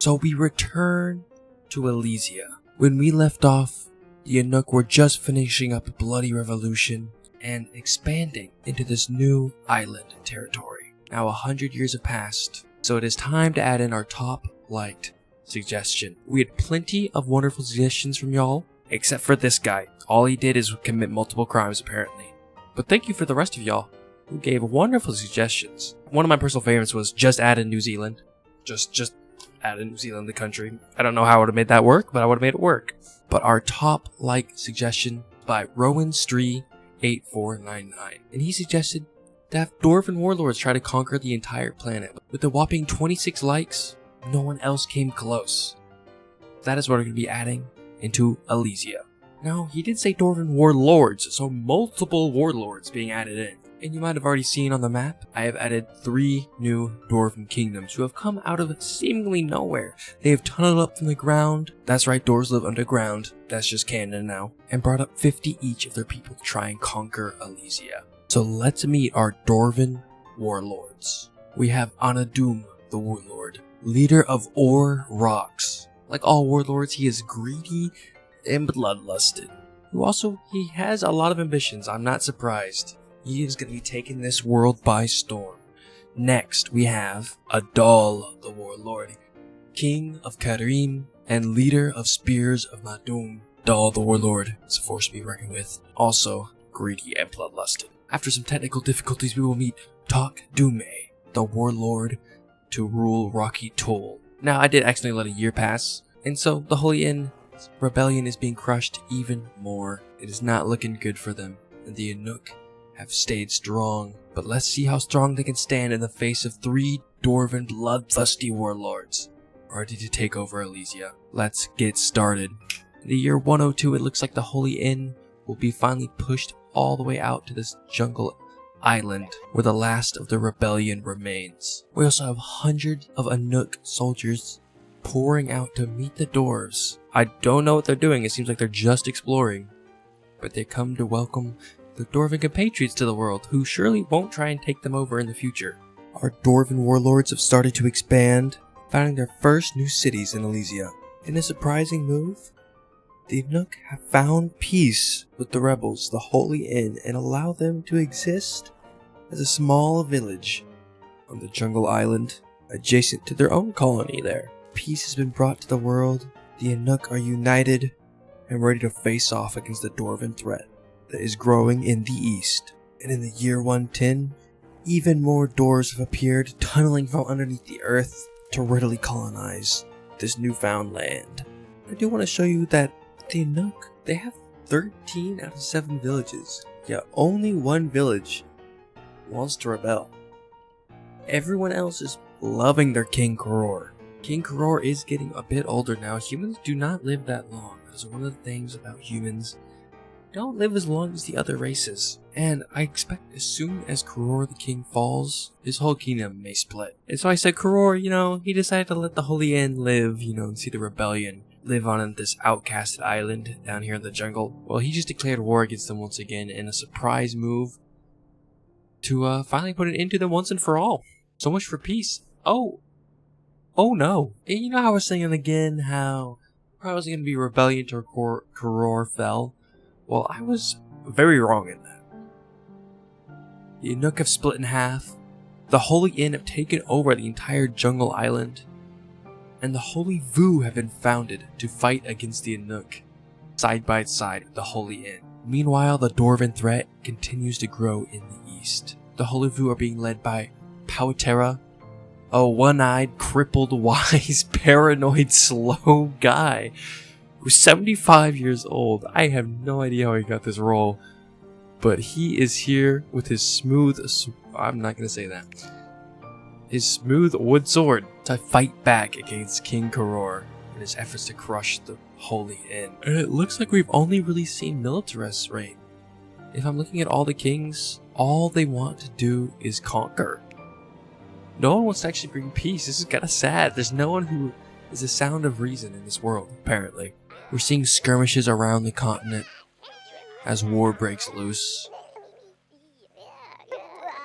So we return to Elysia. When we left off, the Anuk were just finishing up a bloody revolution and expanding into this new island territory. Now 100 years have passed, so it is time to add in our top liked suggestion. We had plenty of wonderful suggestions from y'all, except for this guy. All he did is commit multiple crimes apparently. But thank you for the rest of y'all who gave wonderful suggestions. One of my personal favorites was just add in New Zealand. Just add in New Zealand, the country. I don't know how I would have made that work, but I would have made it work. But our top like suggestion by Rowan Stree 8499, and he suggested to have Dwarven Warlords try to conquer the entire planet. With a whopping 26 likes, no one else came close. That is what we're going to be adding into Elysia. Now, he did say Dwarven Warlords, so multiple Warlords being added in. And you might have already seen on the map, I have added 3 new Dwarven kingdoms who have come out of seemingly nowhere. They have tunneled up from the ground. That's right, dwarves live underground. That's just canon now. And brought up 50 each of their people to try and conquer Elysia. So let's meet our Dwarven Warlords. We have Anadum, the Warlord, leader of Or Rocks. Like all Warlords, he is greedy and bloodlusted. He has a lot of ambitions, I'm not surprised. He is going to be taking this world by storm. Next, we have Adal, the Warlord, King of Karim and leader of Spears of Madum. Adal, the Warlord, is a force to be reckoned with. Also, greedy and bloodlusted. After some technical difficulties, we will meet Tok Dume, the Warlord, to rule Rocky Toll. Now, I did accidentally let a year pass, and so the Holy Inn rebellion is being crushed even more. It is not looking good for them, and the Anuk have stayed strong, but let's see how strong they can stand in the face of 3 Dwarven bloodthirsty warlords ready to take over Elysia. Let's get started. In the year 102, it looks like the Holy Inn will be finally pushed all the way out to this jungle island where the last of the rebellion remains. We also have hundreds of Anuk soldiers pouring out to meet the dwarves. I don't know what they're doing, it seems like they're just exploring, but they come to welcome the Dwarven compatriots to the world, who surely won't try and take them over in the future. Our Dwarven warlords have started to expand, founding their first new cities in Elysia. In a surprising move, the Anuk have found peace with the rebels, the Holy Inn, and allow them to exist as a small village on the jungle island, adjacent to their own colony there. Peace has been brought to the world, the Anuk are united, and ready to face off against the Dwarven threat that is growing in the east. And in the year 110, even more dwarves have appeared, tunneling from underneath the earth to readily colonize this newfound land. I do want to show you that the Anuk, they have 13 out of 7 villages, yet only 1 village wants to rebel. Everyone else is loving their King Koror. King Koror is getting a bit older now. Humans do not live that long. That's one of the things about humans. Don't live as long as the other races. And I expect as soon as Koror the king falls, his whole kingdom may split. And so I said, Koror, he decided to let the Holy Inn live, and see the rebellion live on this outcasted island down here in the jungle. Well, he just declared war against them once again in a surprise move to finally put an end to them once and for all. So much for peace. Oh no. And you know how I was saying again how probably was going to be rebellion till Koror fell? Well, I was very wrong in that. The Anuk have split in half, the Holy Inn have taken over the entire jungle island, and the Holy Vu have been founded to fight against the Anuk, side by side with the Holy Inn. Meanwhile, the Dwarven threat continues to grow in the east. The Holy Vu are being led by Pautera, a one-eyed, crippled, wise, paranoid, slow guy who's 75 years old. I have no idea how he got this role, but he is here with his smooth, I'm not going to say that, his smooth wood sword to fight back against King Koror in his efforts to crush the Holy Inn. And it looks like we've only really seen militarists reign. If I'm looking at all the kings, all they want to do is conquer. No one wants to actually bring peace. This is kind of sad. There's no one who is the sound of reason in this world, apparently. We're seeing skirmishes around the continent as war breaks loose.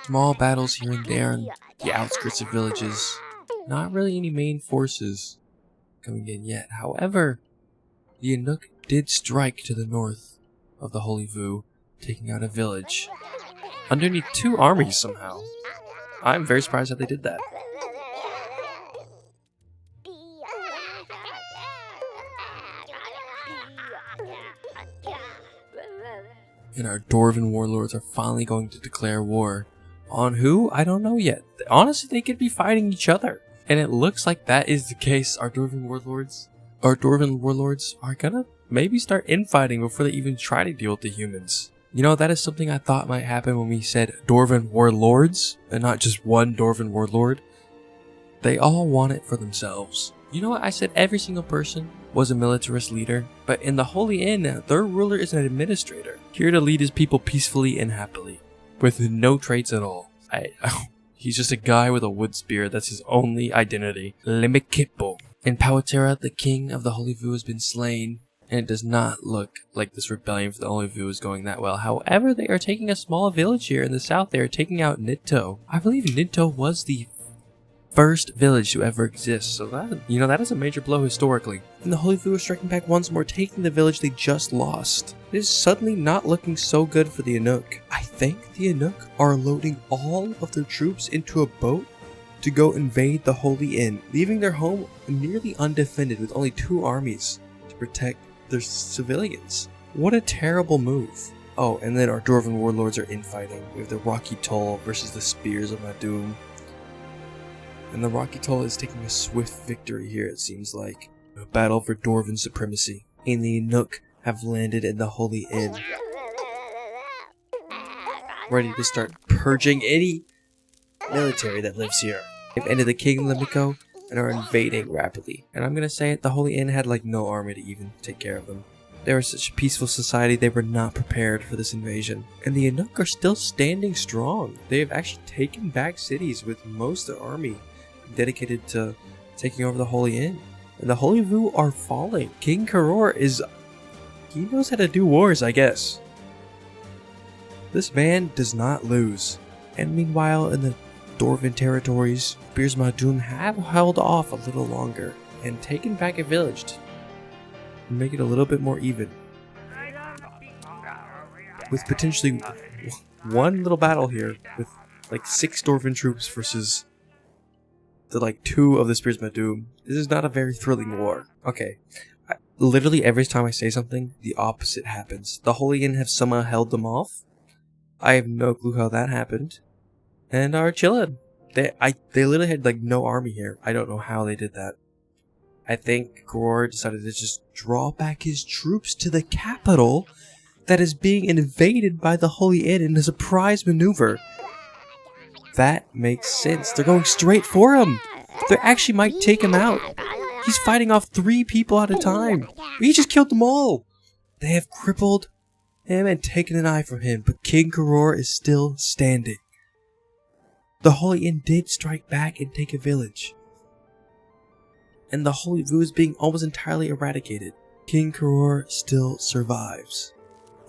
Small battles here and there on the outskirts of villages. Not really any main forces. coming in yet. However, the Inuk did strike to the north of the Holy Vu, taking out a village underneath 2 armies somehow. I'm very surprised that they did that. And our Dwarven warlords are finally going to declare war. On who? I don't know yet. Honestly, they could be fighting each other. And it looks like that is the case. Our Dwarven warlords are gonna maybe start infighting before they even try to deal with the humans. You know, that is something I thought might happen when we said Dwarven warlords, and not just one Dwarven warlord. They all want it for themselves. You know what? I said every single person was a militarist leader, but in the Holy Inn, their ruler is an administrator, here to lead his people peacefully and happily, with no traits at all. He's just a guy with a wood spear. That's his only identity. Lemikipo. In Powatera, the king of the Holy Vu has been slain, and it does not look like this rebellion for the Holy Vu is going that well. However, they are taking a small village here in the south. They are taking out Nidto. I believe Nidto was the first village to ever exist, so that is a major blow historically. And the Holy Vu are striking back once more, taking the village they just lost. It is suddenly not looking so good for the Inuk. I think the Inuk are loading all of their troops into a boat to go invade the Holy Inn, leaving their home nearly undefended with only 2 armies to protect their civilians. What a terrible move. Oh, and then our Dwarven warlords are infighting. We have the Rocky Toll versus the Spears of Madum. And the Rocky Toll is taking a swift victory here, it seems like. A battle for Dwarven supremacy. And the Inuk have landed in the Holy Inn, ready to start purging any military that lives here. They've ended the King Limiko and are invading rapidly. And I'm gonna say it, the Holy Inn had like no army to even take care of them. They were such a peaceful society, they were not prepared for this invasion. And the Inuk are still standing strong. They have actually taken back cities with most of their army dedicated to taking over the Holy Inn. And the Holy Vu are falling. King Karor he knows how to do wars, I guess. This man does not lose. And meanwhile, in the Dwarven territories, Spears Madum have held off a little longer and taken back a village to make it a little bit more even. With potentially one little battle here with like 6 Dwarven troops versus the like 2 of the Spears Madum. This is not a very thrilling war. Okay. Literally every time I say something, the opposite happens. The Holy Inn have somehow held them off. I have no clue how that happened. And are chilling. They literally had like no army here. I don't know how they did that. I think Karor decided to just draw back his troops to the capital that is being invaded by the Holy Inn in a surprise maneuver. That makes sense. They're going straight for him. They actually might take him out. He's fighting off 3 people at a time. He just killed them all. They have crippled him and taken an eye from him, but King Karor is still standing. The Holy Inn did strike back and take a village. And the Holy Vu is being almost entirely eradicated. King Karor still survives.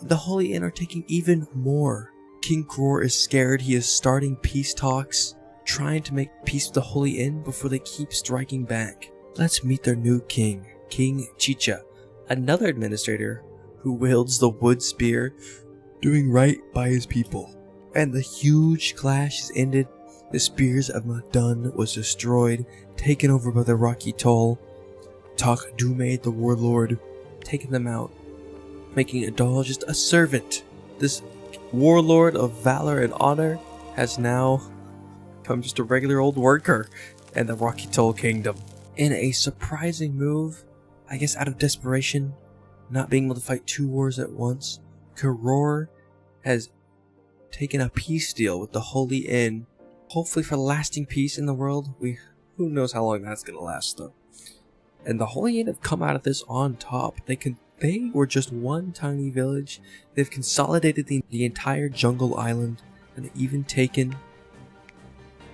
The Holy Inn are taking even more. King Karor is scared. He is starting peace talks, trying to make peace with the Holy Inn before they keep striking back. Let's meet their new king, King Chicha, another administrator who wields the wood spear, doing right by his people. And the huge clash is ended. The Spears of Madun was destroyed, taken over by the Rocky Toll. Tak Dume, the warlord, taking them out, making Adal just a servant. This warlord of valor and honor has now become just a regular old worker in the Rocky Toll kingdom. In a surprising move, I guess out of desperation, not being able to fight 2 wars at once, Karor has taken a peace deal with the Holy Inn, hopefully for lasting peace in the world. Who knows how long that's gonna last though. And the Holy Inn have come out of this on top. They were just one tiny village. They've consolidated the entire jungle island, and they've even taken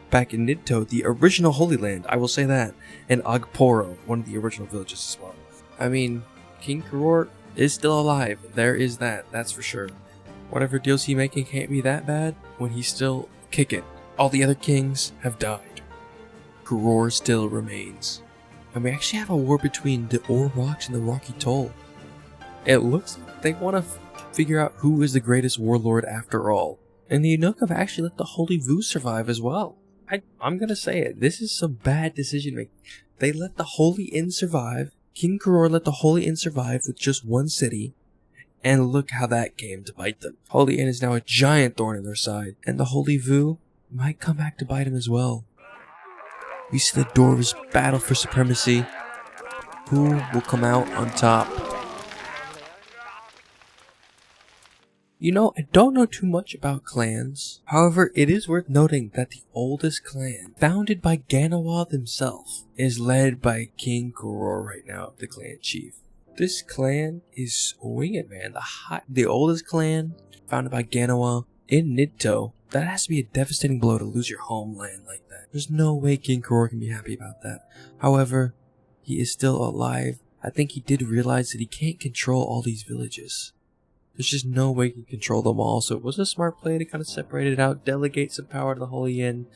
back in Nidto, the original Holy Land, I will say that, and Agporo, one of the original villages as well. I mean, King Karor is still alive. There is that's for sure. Whatever deals he's making can't be that bad when he's still kicking. All the other kings have died. Karor still remains. And we actually have a war between the Warlords and the Rocky Toll. It looks like they want to figure out who is the greatest warlord after all. And the Inuk have actually let the Holy Vu survive as well. I'm gonna say it. This is some bad decision making. They let the Holy Inn survive. King Koror let the Holy Inn survive with just one city. And look how that came to bite them. Holy Inn is now a giant thorn in their side. And the Holy Vu might come back to bite them as well. We see the Dwarves battle for supremacy. Who will come out on top? You know, I don't know too much about clans. However, it is worth noting that the oldest clan, founded by Ganawa himself, is led by King Koror right now, the clan chief. This clan is winged, man. The oldest clan, founded by Ganawa in Nidto. That has to be a devastating blow to lose your homeland like that. There's no way King Koror can be happy about that. However, he is still alive. I think he did realize that he can't control all these villages. There's just no way he can control them all, so it was a smart play to kind of separate it out, delegate some power to the Holy Inn,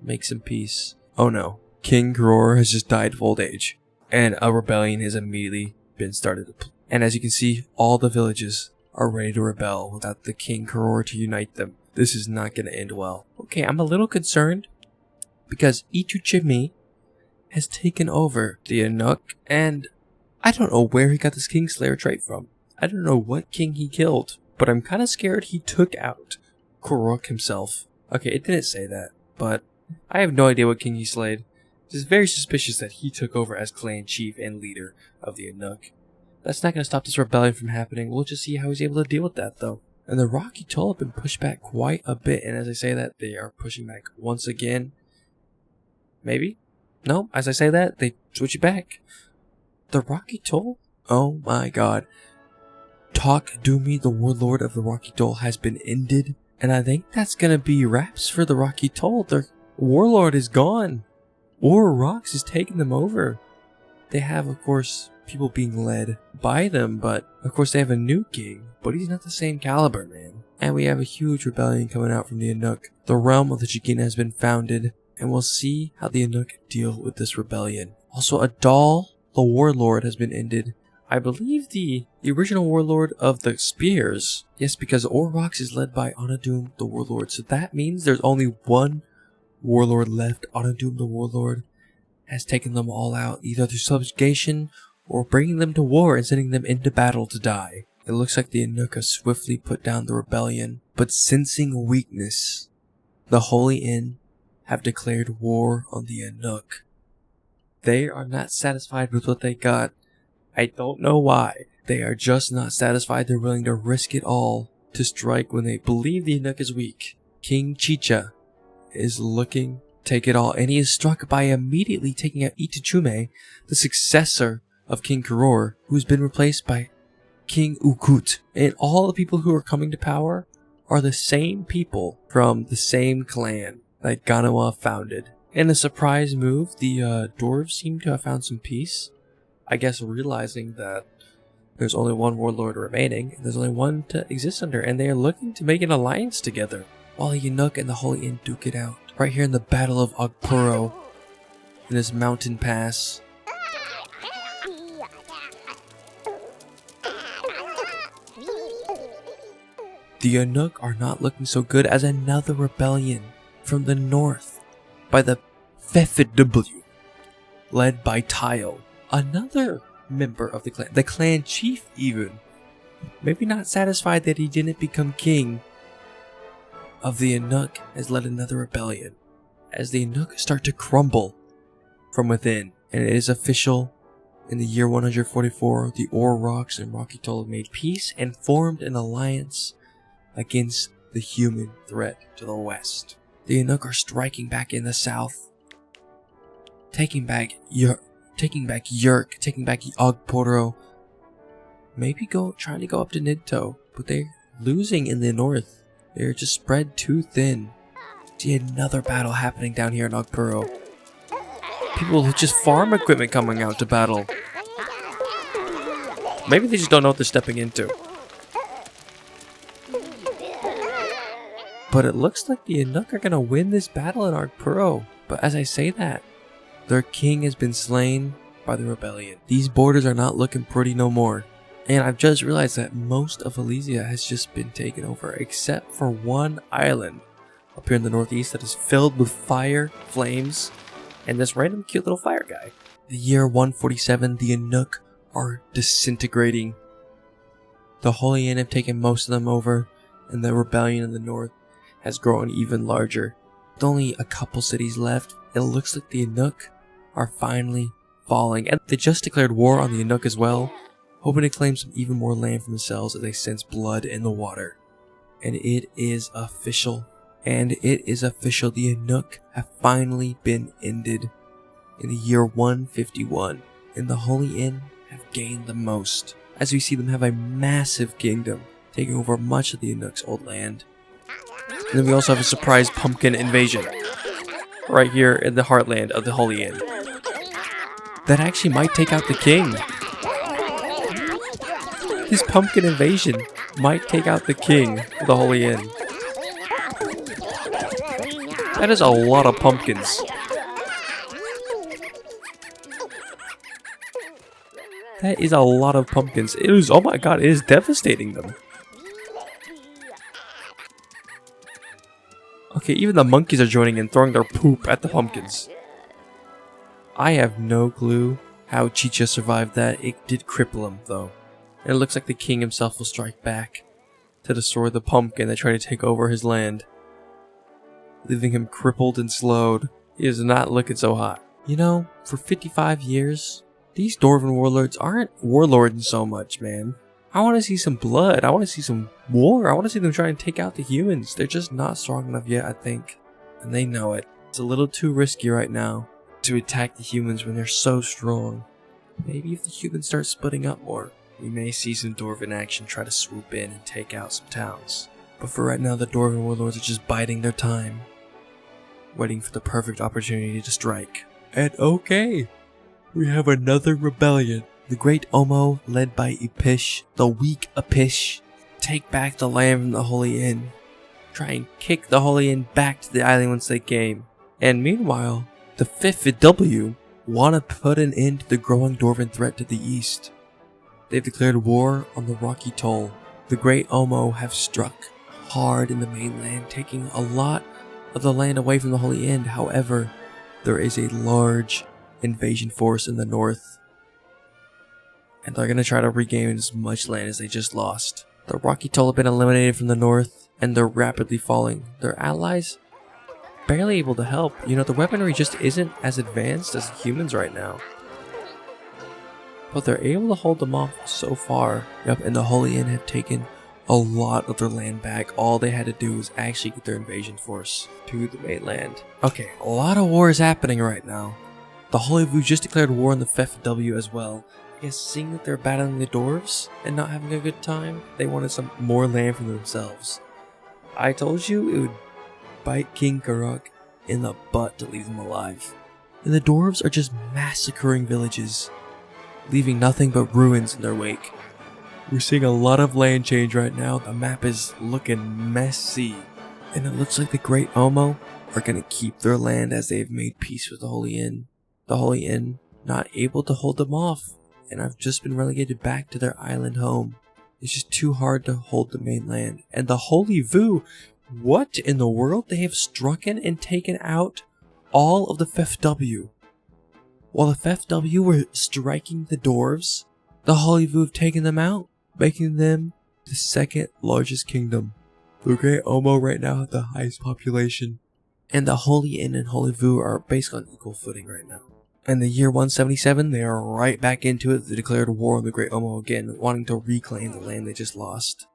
make some peace. Oh no, King Koror has just died of old age, and a rebellion has immediately been started. And as you can see, all the villages are ready to rebel without the King Koror to unite them. This is not going to end well. Okay, I'm a little concerned because Ituchimi has taken over the Inuk, and I don't know where he got this Kingslayer trait from. I don't know what king he killed, but I'm kind of scared he took out Korok himself. Okay, it didn't say that, but I have no idea what king he slayed. It is very suspicious that he took over as clan chief and leader of the Inuk. That's not going to stop this rebellion from happening. We'll just see how he's able to deal with that, though. And the Rocky Toll have been pushed back quite a bit, and as I say that, they are pushing back once again. Maybe? No, as I say that, they switch it back. The Rocky Toll? Oh my god. Talk Doomy, the warlord of the Rocky Toll, has been ended, and I think that's gonna be wraps for the Rocky Toll. Their warlord is gone. Warlords is taking them over. They have, of course, people being led by them, but of course they have a new king, but he's not the same caliber, man. And we have a huge rebellion coming out from the Inuk. The realm of the Chigina has been founded, and we'll see how the Inuk deal with this rebellion. Also, Adal, the warlord, has been ended. I believe the original warlord of the Spears. Yes, because Orvox is led by Onadum, the warlord. So that means there's only one warlord left. Onadum, the warlord, has taken them all out, either through subjugation or bringing them to war and sending them into battle to die. It looks like the Inuk have swiftly put down the rebellion, but sensing weakness, the Holy Inn have declared war on the Inuk. They are not satisfied with what they got. I don't know why. They are just not satisfied. They're willing to risk it all to strike when they believe the Inuk is weak. King Chicha is looking to take it all, and he is struck by immediately taking out Ituchume, the successor of King Koror, who's been replaced by King Ukut. And all the people who are coming to power are the same people from the same clan that Ganawa founded. In a surprise move, the dwarves seem to have found some peace. I guess realizing that there's only one warlord remaining, and there's only one to exist under, and they are looking to make an alliance together. While the Inuk and the Holy Inn duke it out, right here in the Battle of Ogpuro, in this mountain pass. The Inuk are not looking so good as another rebellion from the north by the Fefidw, led by Tile. Another member of the clan chief even, maybe not satisfied that he didn't become king of the Inuk, has led another rebellion as the Inuk start to crumble from within. And it is official, in the year 144, the Orroks and Rocky Toll have made peace and formed an alliance against the human threat to the west. The Inuk are striking back in the south, taking back Yerk, taking back Ogporo, maybe trying to go up to Nidto, but they're losing in the north. They're just spread too thin. See another battle happening down here in Ogpuro. People with just farm equipment coming out to battle. Maybe they just don't know what they're stepping into. But it looks like the Inuk are gonna win this battle in Ogpuro. But as I say that, their king has been slain by the rebellion. These borders are not looking pretty no more. And I've just realized that most of ELYSIA has just been taken over, except for one island up here in the northeast that is filled with fire, flames, and this random cute little fire guy. The year 147, the Inuk are disintegrating. The Holy Inn have taken most of them over, and the rebellion in the north has grown even larger. With only a couple cities left, it looks like the Inuk are finally falling, and they just declared war on the Inuk as well, hoping to claim some even more land for themselves as they sense blood in the water. And it is official. And it is official. The Inuk have finally been ended in the year 151. And the Holy Inn have gained the most, as we see them have a massive kingdom, taking over much of the Inuk's old land. And then we also have a surprise pumpkin invasion, right here in the heartland of the Holy Inn. That actually might take out the king. This pumpkin invasion might take out the king of the Holy Inn. That is a lot of pumpkins. That is a lot of pumpkins. It is, oh my god, it is devastating them. Okay, even the monkeys are joining in, throwing their poop at the pumpkins. I have no clue how Chicha survived that. It did cripple him, though. And it looks like the king himself will strike back to destroy the pumpkin that tried to take over his land, leaving him crippled and slowed. He is not looking so hot. You know, for 55 years, these Dwarven warlords aren't warlording so much, man. I want to see some blood. I want to see some war. I want to see them try and take out the humans. They're just not strong enough yet, I think. And they know it. It's a little too risky right now to attack the humans when they're so strong. Maybe if the humans start splitting up more, we may see some Dwarven action try to swoop in and take out some towns. But for right now, the Dwarven warlords are just biding their time, waiting for the perfect opportunity to strike. And okay, we have another rebellion. The Great Omo, led by Ipish, the weak Ipish, take back the land from the Holy Inn. Try and kick the Holy Inn back to the island once they came. And meanwhile, the 5th W want to put an end to the growing Dwarven threat to the east. They've declared war on the Rocky Toll. The Great Omo have struck hard in the mainland, taking a lot of the land away from the Holy Inn. However, there is a large invasion force in the north, and they're going to try to regain as much land as they just lost. The Rocky Toll have been eliminated from the north, and they're rapidly falling. Their allies barely able to help. You know, the weaponry just isn't as advanced as humans right now, but they're able to hold them off so far. Yep, and the Holy Inn have taken a lot of their land back. All they had to do was actually get their invasion force to the mainland. Okay, a lot of war is happening right now. The Holy Vu just declared war on the FFW as well. I guess seeing that they're battling the dwarves and not having a good time, they wanted some more land for themselves. I told you it would bite King Karuk in the butt to leave him alive. And the dwarves are just massacring villages, leaving nothing but ruins in their wake. We're seeing a lot of land change right now. The map is looking messy, and it looks like the Great Omo are going to keep their land as they have made peace with the Holy Inn. The Holy Inn not able to hold them off, and I've just been relegated back to their island home. It's just too hard to hold the mainland. And the Holy Vu, what in the world? They have strucken and taken out all of the FFW. While the FFW were striking the dwarves, the Holy Vu have taken them out, making them the second largest kingdom. The Great Omo right now have the highest population, and the Holy Inn and Holy Vu are basically on equal footing right now. In the year 177, they are right back into it. They declared war on the Great Omo again, wanting to reclaim the land they just lost.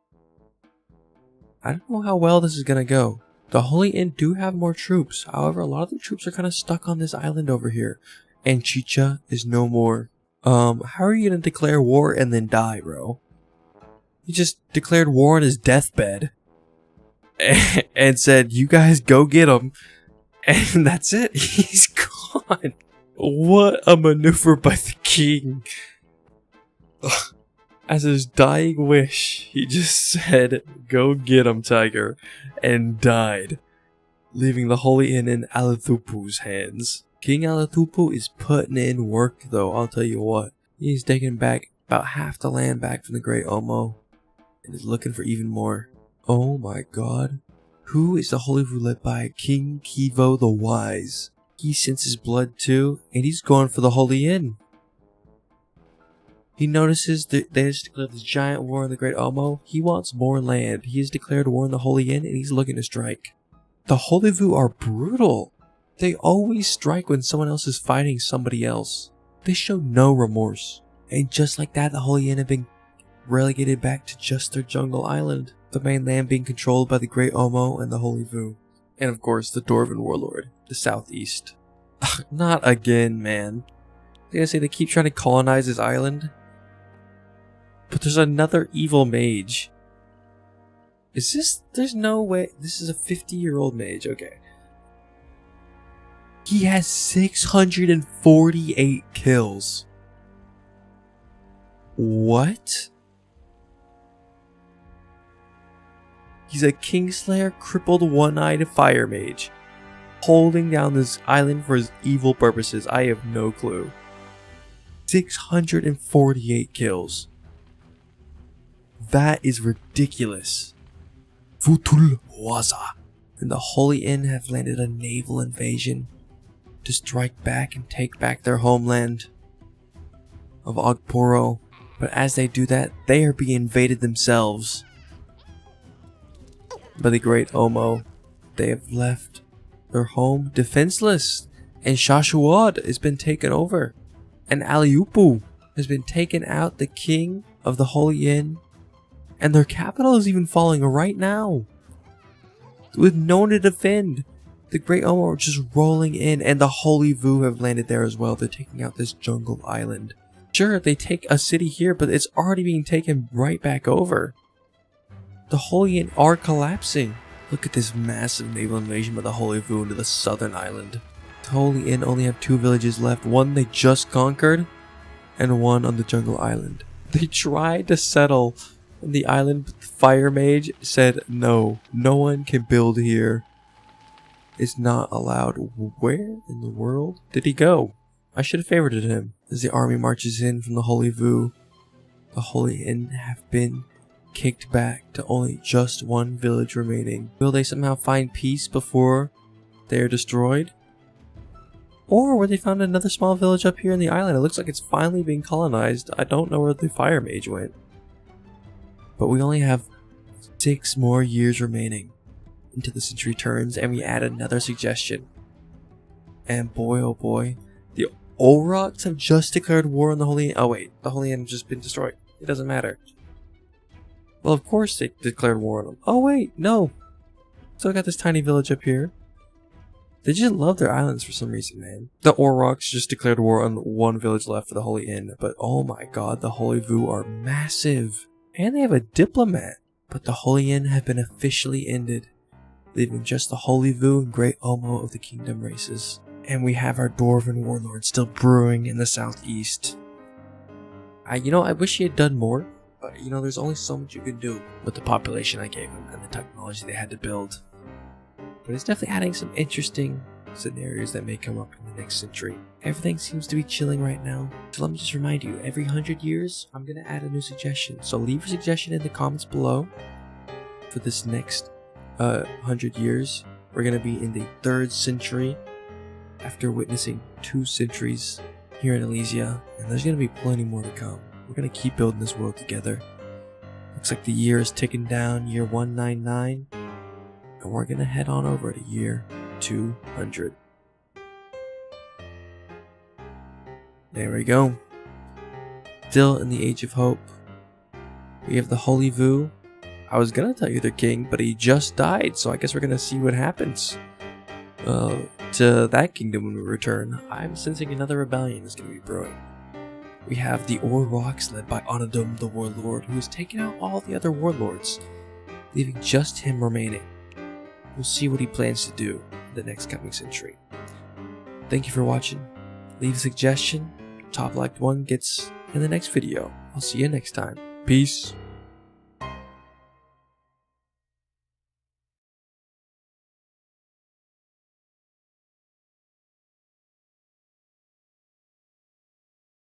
I don't know how well this is gonna go. The Holy Inn do have more troops, however a lot of the troops are kind of stuck on this island over here, and Chicha is no more. How are you gonna declare war and then die, bro? He just declared war on his deathbed and said, you guys go get him, and that's it. He's gone. What a maneuver by the king. As his dying wish, he just said, go get him, tiger, and died, leaving the Holy Inn in Alathupu's hands. King Alatupu is putting in work though, I'll tell you what. He's taking back about half the land back from the Great Omo and is looking for even more. Oh my god. Who is the Holy Vu led by? King Kivo the Wise. He senses blood too, and he's going for the Holy Inn. He notices that they just declared this giant war in the Great Omo. He wants more land. He has declared war in the Holy Inn, and he's looking to strike. The Holy Vu are brutal. They always strike when someone else is fighting somebody else. They show no remorse. And just like that, the Holy Inn have been relegated back to just their jungle island. The main land being controlled by the Great Omo and the Holy Vu. And of course, the Dwarven Warlord, the southeast. Not again, man. I was gonna say they keep trying to colonize this island. But there's another evil mage. Is this? There's no way. This is a 50-year-old mage. Okay. He has 648 kills. What? He's a Kingslayer, crippled, one-eyed fire mage, holding down this island for his evil purposes. I have no clue. 648 kills. That is ridiculous. Futul Waza and the Holy Inn have landed a naval invasion to strike back and take back their homeland of Ogporo. But as they do that, they are being invaded themselves by the Great Omo. They have left their home defenseless, and Shashuad has been taken over, and Aliupu has been taken out, the king of the Holy Inn, and their capital is even falling right now with no one to defend. The Great Omo are just rolling in, and the Holy Vu have landed there as well. They're taking out this jungle island. Sure, they take a city here, but it's already being taken right back over. The Holy Inn are collapsing. Look at this massive naval invasion by the Holy Vu into the southern island. The Holy Inn only have 2 villages left. One they just conquered, and one on the jungle island. They tried to settle on the island, but the fire mage said no. No one can build here. It's not allowed. Where in the world did he go? I should have favorited him. As the army marches in from the Holy Vu, the Holy Inn have been kicked back to only just 1 village remaining. Will they somehow find peace before they are destroyed? Or will they found another small village up here in the island? It looks like it's finally being colonized. I don't know where the fire mage went. But we only have 6 more years remaining until the century turns, and we add another suggestion. And boy oh boy, the Warlords have just declared war on the Holy Inn. Oh wait, the Holy Inn has just been destroyed. It doesn't matter. Well, of course they declared war on them. Oh wait, no. Still got this tiny village up here. They just love their islands for some reason, man. The Warlords just declared war on 1 village left for the Holy Inn. But oh my god, the Holy Vu are massive. And they have a diplomat. But the Holy Inn have been officially ended, leaving just the Holy Vu and Great Omo of the Kingdom races. And we have our Dwarven Warlord still brewing in the southeast. I wish he had done more. But, there's only so much you can do with the population I gave him and the technology they had to build. But it's definitely adding some interesting scenarios that may come up in the next century. Everything seems to be chilling right now. So let me just remind you, every 100 years, I'm going to add a new suggestion. So leave your suggestion in the comments below for this next 100 years. We're going to be in the 3rd century after witnessing 2 centuries here in ELYSIA. And there's going to be plenty more to come. We're going to keep building this world together. Looks like the year is ticking down, year 199. And we're going to head on over to year 200. There we go. Still in the Age of Hope. We have the Holy Vu. I was going to tell you they're king, but he just died. So I guess we're going to see what happens to that kingdom when we return. I'm sensing another rebellion is going to be brewing. We have the Warlords led by Onodum the Warlord, who has taken out all the other warlords, leaving just him remaining. We'll see what he plans to do in the next coming century. Thank you for watching. Leave a suggestion. Top liked one gets in the next video. I'll see you next time. Peace.